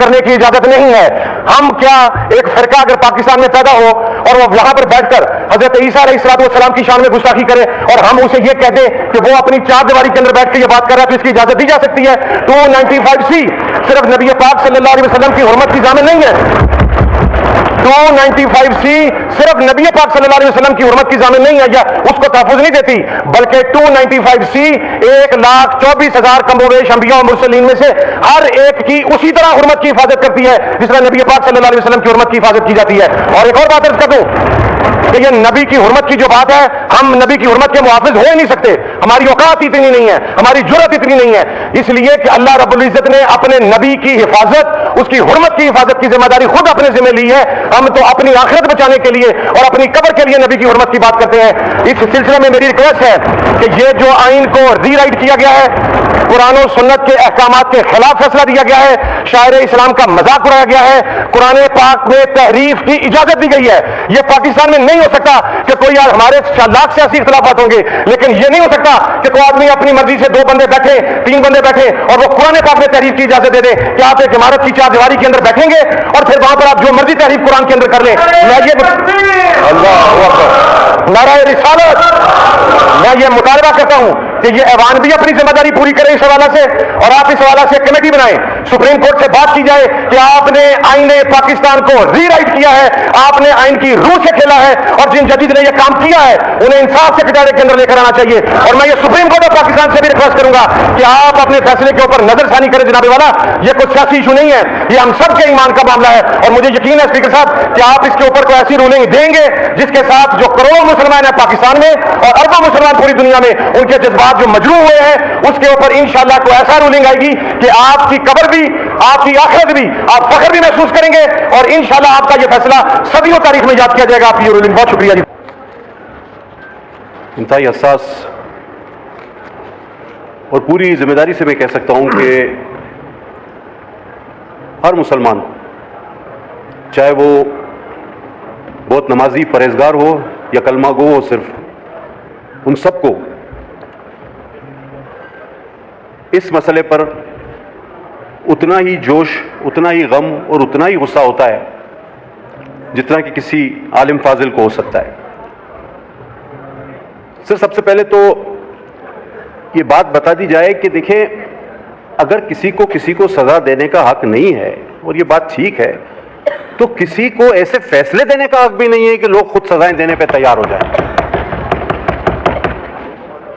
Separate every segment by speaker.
Speaker 1: کرنے کی اجازت نہیں ہے. ہم کیا ایک فرقہ اگر پاکستان میں پیدا ہو اور وہ یہاں پر بیٹھ کر حضرت عیسیٰ علیہ السلام کی شان میں گستاخی کرے اور ہم اسے یہ کہہ دیں کہ وہ اپنی چار دیواری کے اندر بیٹھ کے یہ بات کر رہا ہے تو اس کی اجازت دی جا سکتی ہے؟ 295C صرف نبی پاک صلی اللہ علیہ وسلم کی حرمت کی ضامن نہیں ہے. 295C صرف نبی پاک صلی اللہ علیہ وسلم کی حرمت کی ضامن نہیں ہے یا اس کو تحفظ نہیں دیتی، بلکہ 295C 1,24,000 کم و بیش انبیاء و مرسلین میں سے ہر ایک کی اسی طرح حرمت کی حفاظت کرتی ہے جس طرح نبی پاک صلی اللہ علیہ وسلم کی حرمت کی حفاظت کی جاتی ہے. اور ایک اور بات عرض کر دوں کہ یہ نبی کی حرمت کی جو بات ہے، ہم نبی کی حرمت کے محافظ ہو ہی نہیں سکتے. ہماری اوقات اتنی نہیں ہے، ہماری جرأت اتنی نہیں ہے، اس لیے کہ اللہ رب العزت نے اپنے نبی کی حفاظت، اس کی حرمت کی حفاظت کی ذمہ داری خود اپنے ذمہ لی ہے. ہم تو اپنی آخرت بچانے کے لیے اور اپنی قبر کے لیے نبی کی حرمت کی بات کرتے ہیں. اس سلسلے میں میری ریکویسٹ ہے کہ یہ جو آئین کو ری رائٹ کیا گیا ہے، قرآن و سنت کے احکامات کے خلاف فیصلہ دیا گیا ہے، شاعر اسلام کا مذاق اڑایا گیا ہے، قرآن پاک میں تحریف کی اجازت دی گئی ہے. یہ پاکستان میں نہیں ہو سکتا کہ کوئی ہمارے لاکھ سیاسی اختلافات ہوں گے، لیکن یہ نہیں ہو سکتا کہ کوئی آدمی اپنی مرضی سے 2 بندے بیٹھے 3 بندے بیٹھے اور وہ قرآن پاک میں تحریف کی اجازت دے دے کہ آپ ایک عمارت کی چار دیواری کے اندر بیٹھیں گے اور پھر وہاں پر آپ جو مرضی تحریف قرآن کے اندر کر لیں. نعرہ رسالت، میں یہ مطالبہ کرتا ہوں کہ یہ ایوان بھی اپنی ذمہ داری پوری کرے اس حوالے سے اور آپ اس حوالے سے کمیٹی بنائیں. سپریم کورٹ سے بات کی جائے کہ آپ نے آئین پاکستان کو ری رائٹ کیا ہے، آپ نے آئین کی روح سے کھیلا ہے اور جن جدید نے یہ کام کیا ہے انہیں انصاف سے کٹارے کے اندر لے کر آنا چاہیے. اور میں یہ سپریم کورٹ آف پاکستان سے بھی ریکویسٹ کروں گا کہ آپ اپنے فیصلے کے اوپر نظر ثانی کریں. جناب والا، یہ کوئی سیاسی ایشو نہیں ہے، یہ ہم سب کے ایمان کا معاملہ ہے اور مجھے یقین ہے اسپیکر صاحب کہ آپ اس کے اوپر کوئی ایسی رولنگ دیں گے جس کے ساتھ جو کروڑوں مسلمان ہیں پاکستان میں اور اربوں مسلمان پوری دنیا میں ان کے جذبات جو مجروح ہوئے ہیں اس کے اوپر انشاءاللہ کوئی ایسا رولنگ آئے گی کہ آپ کی قبر بھی، آپ کی آخرت بھی، آپ فخر بھی محسوس کریں گے اور انشاءاللہ آپ کا یہ فیصلہ صدیوں تاریخ میں یاد کیا جائے گا. آپ کی یہ رولنگ. بہت شکریہ جی.
Speaker 2: انتہائی حساس اور پوری ذمہ داری سے میں کہہ سکتا ہوں کہ ہر مسلمان، چاہے وہ بہت نمازی پرہیزگار ہو یا کلمہ گو ہو، صرف ان سب کو اس مسئلے پر اتنا ہی جوش، اتنا ہی غم اور اتنا ہی غصہ ہوتا ہے جتنا کہ کسی عالم فاضل کو ہو سکتا ہے. سب سے پہلے تو یہ بات بتا دی جائے کہ دیکھیں، اگر کسی کو سزا دینے کا حق نہیں ہے اور یہ بات ٹھیک ہے، تو کسی کو ایسے فیصلے دینے کا حق بھی نہیں ہے کہ لوگ خود سزائیں دینے پہ تیار ہو جائیں.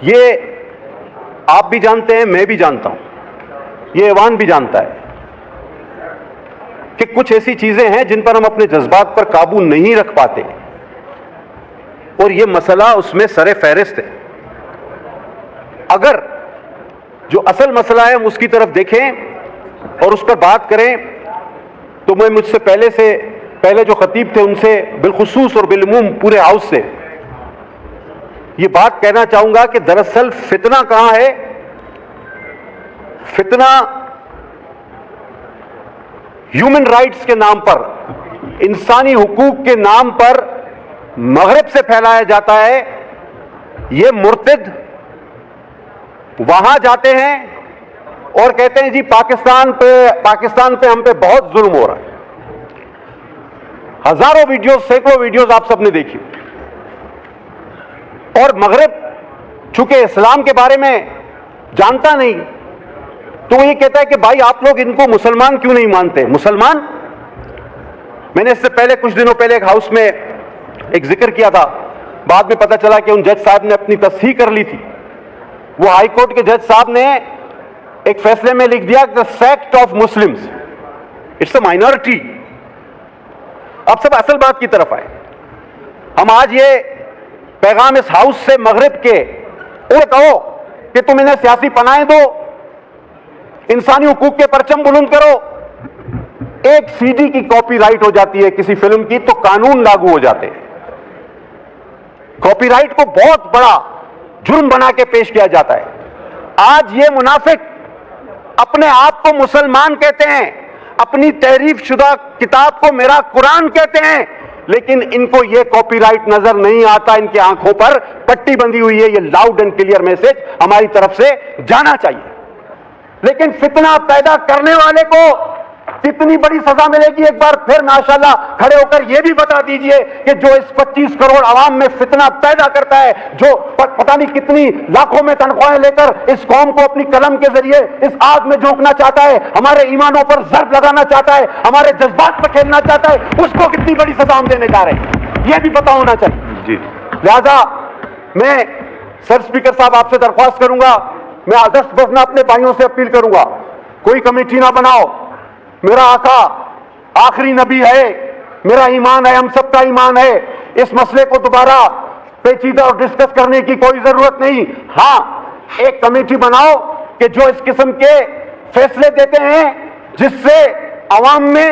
Speaker 2: یہ آپ بھی جانتے ہیں، میں بھی جانتا ہوں، یہ ایوان بھی جانتا ہے کہ کچھ ایسی چیزیں ہیں جن پر ہم اپنے جذبات پر قابو نہیں رکھ پاتے اور یہ مسئلہ اس میں سر فہرست ہے. اگر جو اصل مسئلہ ہے ہم اس کی طرف دیکھیں اور اس پر بات کریں تو میں مجھ سے پہلے جو خطیب تھے ان سے بالخصوص اور بالعموم پورے ہاؤس سے یہ بات کہنا چاہوں گا کہ دراصل فتنہ کہاں ہے؟ فتنہ ہیومن رائٹس کے نام پر، انسانی حقوق کے نام پر مغرب سے پھیلایا جاتا ہے. یہ مرتد وہاں جاتے ہیں اور کہتے ہیں جی پاکستان پہ ہم پہ بہت ظلم ہو رہا ہے. ہزاروں ویڈیوز، سینکڑوں ویڈیوز آپ سب نے دیکھی. اور مغرب چونکہ اسلام کے بارے میں جانتا نہیں تو وہ یہ کہتا ہے کہ بھائی آپ لوگ ان کو مسلمان کیوں نہیں مانتے؟ مسلمان، میں نے اس سے پہلے کچھ دنوں پہلے ایک ہاؤس میں ایک ذکر کیا تھا، بعد میں پتا چلا کہ ان جج صاحب نے اپنی تصحیح کر لی تھی. وہ ہائی کورٹ کے جج صاحب نے ایک فیصلے میں لکھ دیا کہ sect of Muslims it's a minority. اب سب اصل بات کی طرف آئے. ہم آج یہ پیغام اس ہاؤس سے مغرب کے اور کہو کہ تم انہیں سیاسی پناہیں دو، انسانی حقوق کے پرچم بلند کرو. ایک سی ڈی کی کاپی رائٹ ہو جاتی ہے کسی فلم کی تو قانون لاگو ہو جاتے ہیں. کاپی رائٹ کو بہت بڑا جرم بنا کے پیش کیا جاتا ہے. آج یہ منافق اپنے آپ کو مسلمان کہتے ہیں، اپنی تحریف شدہ کتاب کو میرا قرآن کہتے ہیں، لیکن ان کو یہ کاپی رائٹ نظر نہیں آتا. ان کی آنکھوں پر پٹی بندھی ہوئی ہے. یہ لاؤڈ اینڈ کلیئر میسج ہماری طرف سے جانا چاہیے. لیکن فتنہ پیدا کرنے والے کو کتنی بڑی سزا ملے گی؟ ایک بار پھر ماشاءاللہ کھڑے ہو کر یہ بھی بتا دیجئے کہ جو اس 25 کروڑ عوام میں فتنہ پیدا کرتا ہے، جو پتہ نہیں کتنی لاکھوں میں تنخواہیں لے کر اس قوم کو اپنی قلم کے ذریعے اس آگ میں جھونکنا چاہتا ہے، ہمارے ایمانوں پر ضرب لگانا چاہتا ہے، ہمارے جذبات پر کھیلنا چاہتا ہے، اس کو کتنی بڑی سزا ہم دینے جا رہے ہیں، یہ بھی پتہ ہونا چاہیے۔ لہذا میں سر اسپیکر صاحب آپ سے درخواست کروں گا، میں دست بس اپنے بھائیوں سے اپیل کروں گا، کوئی کمیٹی نہ بناؤ، میرا آقا آخری نبی ہے، میرا ایمان ہے، ہم سب کا ایمان ہے، اس مسئلے کو دوبارہ پیچیدہ اور ڈسکس کرنے کی کوئی ضرورت نہیں۔ ہاں ایک کمیٹی بناؤ کہ جو اس قسم کے فیصلے دیتے ہیں جس سے عوام میں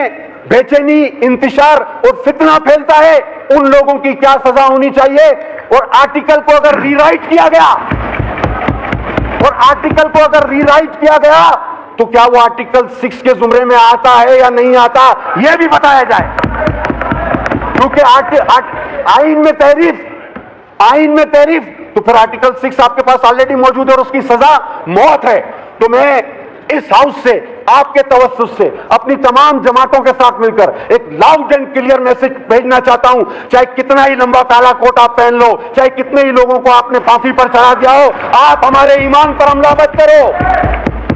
Speaker 2: بے چینی، انتشار اور فتنہ پھیلتا ہے، ان لوگوں کی کیا سزا ہونی چاہیے، اور آرٹیکل کو اگر ری رائٹ کیا گیا تو کیا وہ آرٹیکل 6 کے زمرے میں آتا ہے یا نہیں آتا، یہ بھی بتایا جائے، کیونکہ آئین میں تحریف تو پھر آرٹیکل 6 آپ کے پاس آلریڈی موجود ہے اور اس کی سزا موت ہے۔ تو میں اس ہاؤس سے، آپ کے توسط سے، اپنی تمام جماعتوں کے ساتھ مل کر ایک لاؤڈ اینڈ کلیئر میسج بھیجنا چاہتا ہوں، چاہے کتنا ہی لمبا کالا کوٹ آپ پہن لو، چاہے کتنے ہی لوگوں کو آپ نے پھانسی پر چڑھا دیا ہو، آپ ہمارے ایمان پر حملہ مت کرو،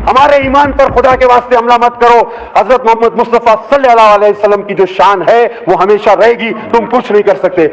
Speaker 2: ہمارے ایمان پر خدا کے واسطے حملہ مت کرو۔ حضرت محمد مصطفیٰ صلی اللہ علیہ وسلم کی جو شان ہے وہ ہمیشہ رہے گی، تم کچھ نہیں کر سکتے۔